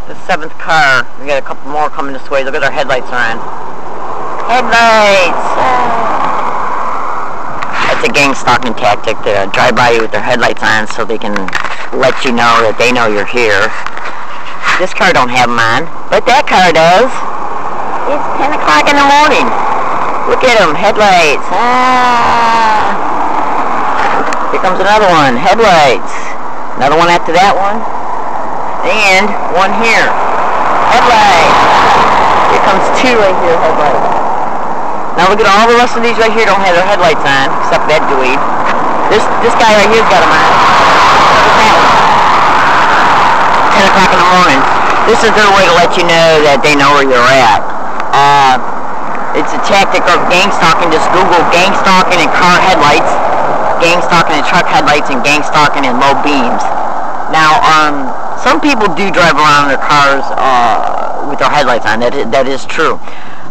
The 7th car. We got a couple more coming this way. Look at our headlights are on. Headlights! That's a gang stalking tactic to drive by you with their headlights on so they can let you know that they know you're here. This car don't have them on, but that car does. It's 10 o'clock in the morning. Look at them, headlights. Here comes another one, headlights. Another one after that one. And one here. Headlights. Here comes 2 right here, headlights. Now look at all the rest of these right here don't have their headlights on, except that dweeb. This guy right here's got them on. Look at that. 10 o'clock in the morning. This is their way to let you know that they know where you're at. It's a tactic of gang stalking. Just Google gang stalking and car headlights, gang stalking and truck headlights, and gang stalking and low beams. Now, some people do drive around their cars with their headlights on. That is true.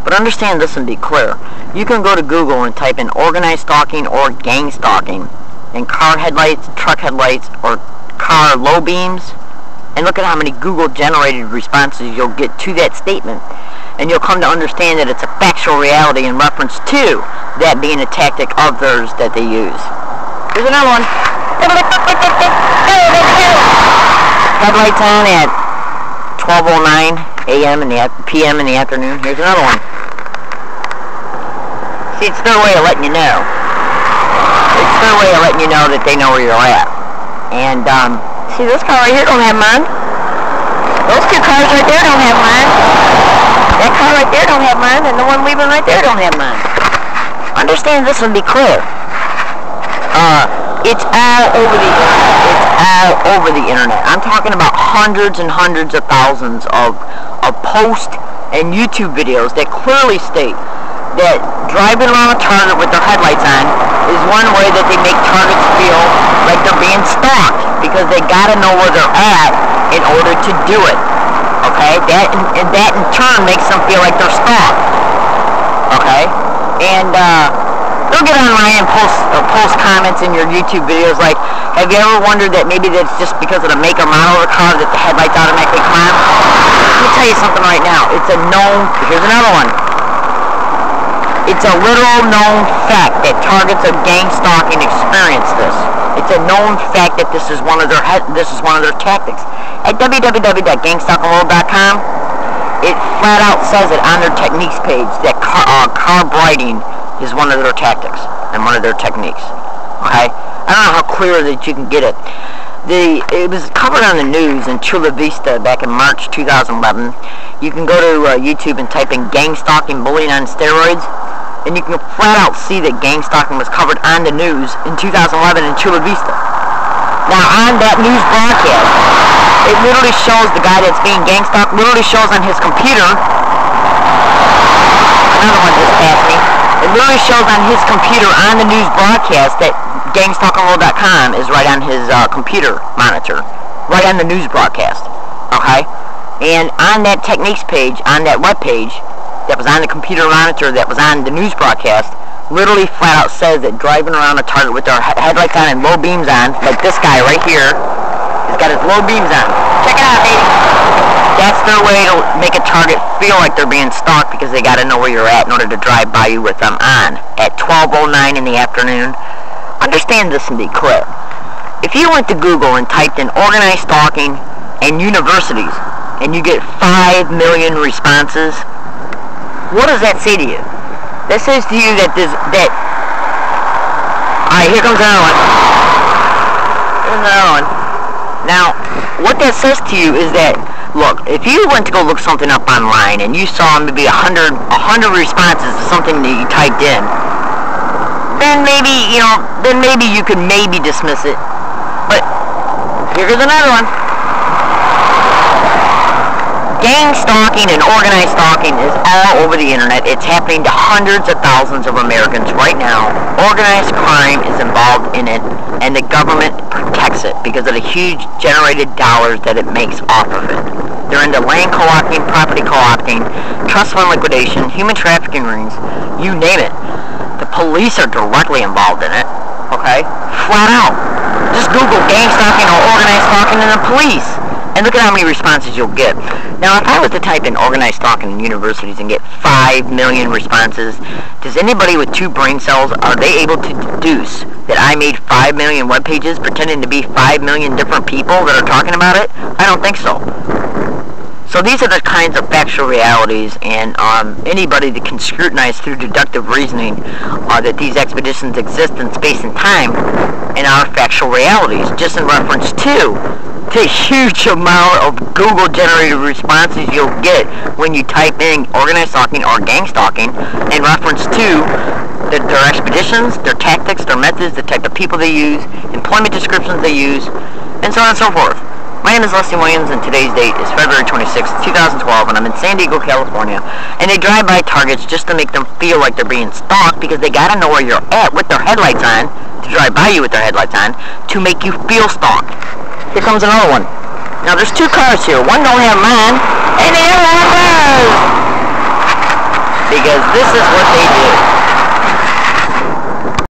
But understand this and be clear. You can go to Google and type in organized stalking or gang stalking and car headlights, truck headlights, or car low beams, and look at how many Google generated responses you'll get to that statement. And you'll come to understand that it's a factual reality in reference to that being a tactic of theirs that they use. Here's another one. Headlights on at 12:09 a.m. p.m. in the afternoon. Here's another one. See, it's their way of letting you know. It's their way of letting you know that they know where you're at. And, see, this car right here don't have mine. Those 2 cars right there don't have mine. That car right there don't have mine, and the one leaving right there don't have mine. Understand this and be clear. It's all over the internet. It's all over the internet. I'm talking about hundreds and hundreds of thousands of posts and YouTube videos that clearly state that driving around a target with their headlights on is one way that they make targets feel like they're being stalked, because they gotta know where they're at in order to do it. Okay? That in turn makes them feel like they're stalked. Okay? And they'll get online and post comments in your YouTube videos like, have you ever wondered that maybe that's just because of the make or model of the car that the headlights automatically come on? Let me tell you something right now. It's a known, here's another one. It's a literal known fact that targets of gang stalking experience this. It's a known fact that this is one of their tactics. At www.gangstalkingworld.com, it flat out says it on their techniques page that car brighting is one of their tactics and one of their techniques. Okay? I don't know how clear that you can get it. It was covered on the news in Chula Vista back in March 2011. You can go to YouTube and type in gang stalking bullying on steroids, and you can flat out see that gang stalking was covered on the news in 2011 in Chula Vista. Now on that news broadcast, it literally shows the guy that's being gang stalked, literally shows on his computer. Another one just passed me. It literally shows on his computer on the news broadcast that GaangStalkingWorld.com is right on his computer monitor, right on the news broadcast. Okay? And on that techniques page, on that web page that was on the computer monitor that was on the news broadcast, literally flat out says that driving around a target with their headlights on and low beams on, like this guy right here, has got his low beams on. Check it out, baby. That's their way to make a target feel like they're being stalked, because they got to know where you're at in order to drive by you with them on at 12:09 in the afternoon. Understand this and be clear. If you went to Google and typed in organized stalking and universities, and you get 5 million responses, what does that say to you? That says to you that alright, here comes another one. Here's another one. Now, what that says to you is that, look, if you went to go look something up online and you saw maybe 100 responses to something that you typed in, then maybe, you could maybe dismiss it. But here's another one. Gang stalking and organized stalking is all over the internet. It's happening to hundreds of thousands of Americans right now. Organized crime is involved in it, and the government protects it because of the huge generated dollars that it makes off of it. They're into land co-opting, property co-opting, trust fund liquidation, human trafficking rings, you name it. The police are directly involved in it, okay? Flat out. Just Google gang stalking or organized stalking and the police. And look at how many responses you'll get. Now, if I was to type in organized stalking in universities and get 5 million responses, does anybody with 2 brain cells, are they able to deduce that I made 5 million web pages pretending to be 5 million different people that are talking about it? I don't think so. So these are the kinds of factual realities, and anybody that can scrutinize through deductive reasoning that these expeditions exist in space and time and are factual realities, just in reference to the huge amount of Google-generated responses you'll get when you type in organized stalking or gang stalking in reference to their expeditions, their tactics, their methods, the type of people they use, employment descriptions they use, and so on and so forth. My name is Leslie Williams, and today's date is February 26, 2012, and I'm in San Diego, California. And they drive by targets just to make them feel like they're being stalked, because they gotta know where you're at with their headlights on, to drive by you with their headlights on, to make you feel stalked. Here comes another one. Now there's 2 cars here. One don't have mine, and the other one does. Because this is what they do.